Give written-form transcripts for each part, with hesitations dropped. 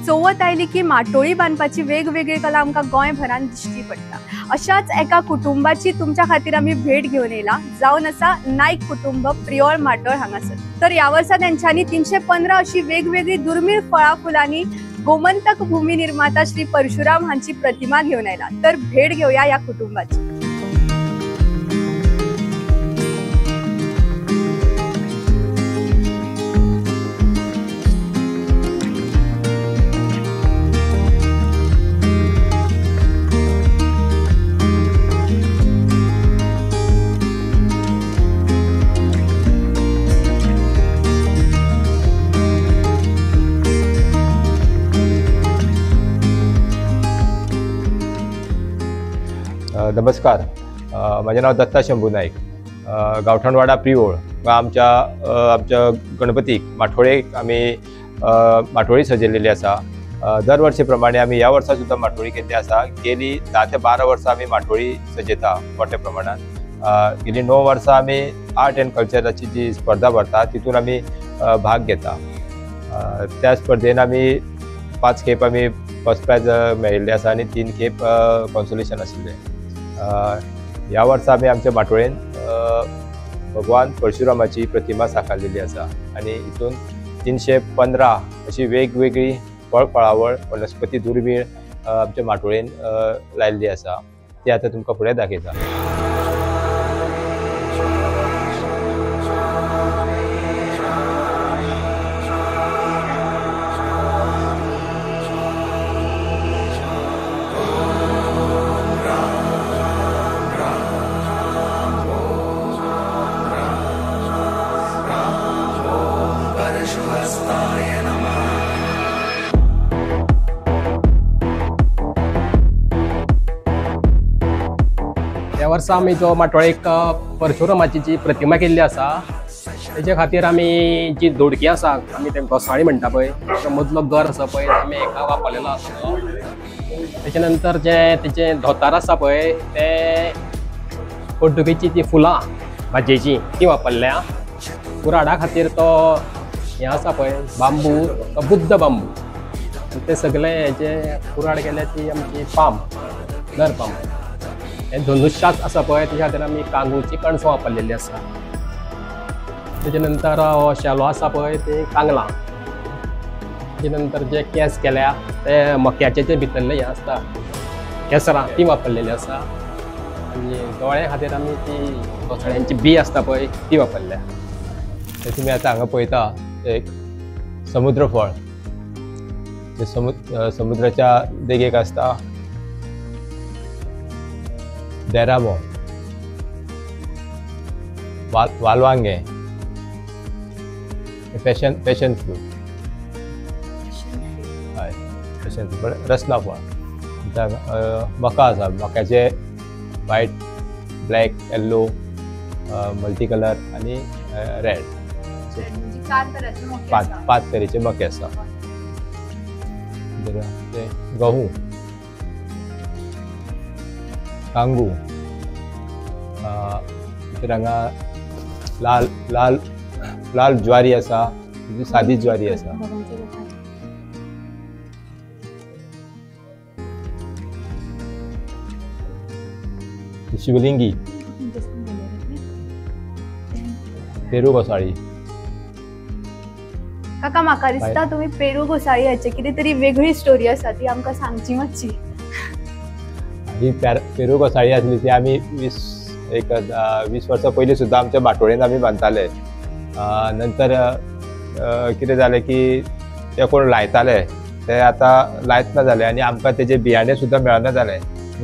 Chavath oily की माटोळी बांधपाची वेगवेगळी कला आमकां गोंयभरान दिश्टी पडटा। अशाच एका कुटुंबाची तुमच्या खातीर आमी भेट घेवन येयला, जावन आसा नाईक कुटुंब प्रियोळ माटोळ हांगासर। तर ह्या वर्सा तेंच्यांनी 315 अशी वेगवेगळी दुर्मिळ फळां फुलांनी गोमंतक भूमी निर्माता श्री परशुराम हांची प्रतिमा घेवन आयला। तर भेट घेऊया या कुटुंबाची। नमस्कार, माझे नाव दत्ता शंभू नाईक, गावठणवाडा प्रियोळ आमच्या गणपतीक माटोळेक आम्ही माटोळी सजयलेली आसा। दरवर्षी प्रमाणे आम्ही या वर्सा सुद्धा माटोळी केल्ली आसा। गेली 10 ते 12 वर्सां आम्ही माटोळी सजयता मोठ्या प्रमाणात। गेली 9 वर्सां आम्ही आर्ट एंड कल्चराची जी स्पर्धा भरता तितून आम्ही भाग घेता। त्या स्पर्धेन आम्ही 5 खेप आम्ही फर्स्ट प्राइज मेळिल्ले आसा आणि 3 खेप कॉन्सोलेशन आशिल्ले। ह्या वर्सा आमी आमच्या माटोळेन भगवान परशुरामाची प्रतिमा साकारलेली आसा आणि हितून 315 अशी वेगवेगळी फळफळावळ वनस्पती दुर्मिळ आमच्या माटोळेन लायल्ली आसा। ती आता तुमकां फुडें दाखयता। ह्या वर्सा आमी जो माटोळेक परशुरामाची जी प्रतिमा केल्ली आसा तेजे खातीर आमी जी दोडकी आसा आमी ते घोसाळी म्हणटा पळय, मदलो गर आसा पळय आमी एका वापरलेलो आसा। तेच्या नंतर जे तेचे धोतार आसा पळय ते पोर्तुगेजची ती फुलां भाजयेची ती वापरल्या। कुराडा खातीर तो हे आसा पळय बांबू, तो बुद्ध बांबू, ते सगळे हेचे कुराड केले ती आमची पाम, नर पाम। हे धनुष्याक आसा पळय तेच्या खातीर आमी कांगूची कणसां वापरलेली आसा। तेच्या नंतर शेलो आसा पळय ते कांगलां। तेच्या नंतर जे केस केल्या ते मक्याचे जे भितरले हे आसता केसरां ती वापरलेली आसा। आनी दोळे खातीर आमी ती घोसाळ्यांची बी आसता पळय ती वापरल्या। ते तुम्ही आता हांगा पळयता एक समुद्र फळ, ते समुद्राच्या देगेक आसता डेरामो, वालवांगे, पॅशन फ्रूट, हय पॅशन फ्रूट, रसना फळ, मका आसा, मक्याचे white, black, yellow, multi colour आणि रेड, 5 तरेचे मके आसा। गहू, कांगू, हांगा लाल लाल लाल ज्वारी आसा, सादी ज्वारी आसा। शिवलिंगी, पेरू घोसाळी। काका म्हाका दिसता तुम्ही पेरू घोसाळी हाचे कितें तरी वेगळी स्टोरी आसा ती आमकां सांगची मातशी। ही पेरू घोसाळी आसली ती आमी 20 वर्सां पयलीं सुद्दां आमच्या माटोळेन आमी बांदताले। नंतर कितें जालें की ते कोण लायताले ते आतां लायत ना जाले आणि आमकां तेजे बियाणे सुद्दां मेळना जाले।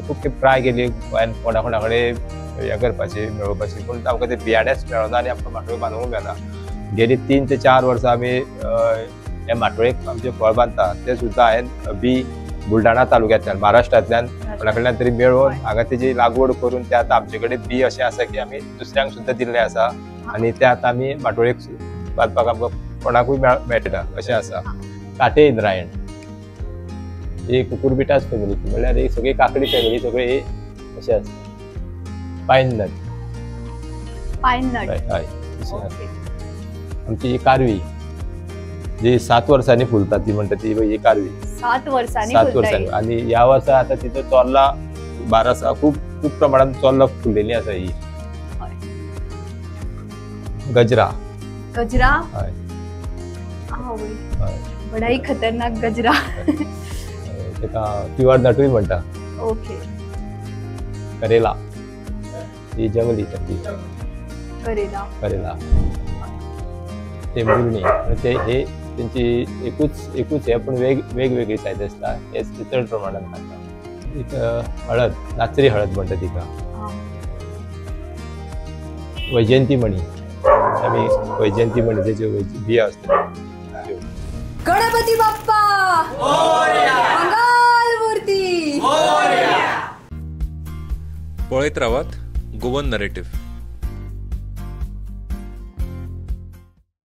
खूब खेप ट्राय केली गोंयान कोणा कडेन हें करपाची मेळोवपाची, पूण आमकां ते बियाणेच मेळना आनी आमकां माटोळी बांदूंक मेळना। गेली 3 ते 4 वर्सां आमी हे माटोळेक आमचे फळ बांदता ते सुद्दां हांवें बी बुलढाणा तालुक्यांतल्यान महाराष्ट्रांतल्यान कोणा कडल्यान तरी मेळोवन हांगा तेजी लागवड करून ते आतां आमचे कडेन बी अशें आसा की आमी दुसऱ्यांक सुद्दां दिल्लें आसा आनी ते आतां आमी माटोळेक बांदपाक आमकां कोणाकूय मेळटा अशें आसा। काटे इंद्रायण ही कुकुरबिटास फॅमिलीची, म्हळ्यार ही सगळी काकडी फॅमिली सगळी अशें आसा। पायन नट, हय आमची ही कारवी जी 7 वर्सांनी फुलता ती म्हणटा ती ही कारवी। 7 वर्सांनी 7 फुलता वर्सांनी ही. आणि ह्या वर्सा आता तिथं चोरला बार आसा, खूप खूप प्रमाणात चोरला फुललेली आसा ही. गजरा गजरा हय आवय. हय बडा ही खतरनाक गजरा. तेका प्युअर नटूय म्हणटा. ओके. करेला ही जंगली चटणी करेला. करेला टेंबुर्णी ते हे त्यांची एकूच हे पण वेगवेगळी सायज आसता. हे चड प्रमाणात खाता. एक हळद, नाचरी हळद म्हणटा तिका. हा. वैजयंती मणी आम्ही वैजयंती मणी जे बिया असतात. गणपती बाप्पा मंगल मूर्ती. पळयत रावात गोवन नरेटिव्ह.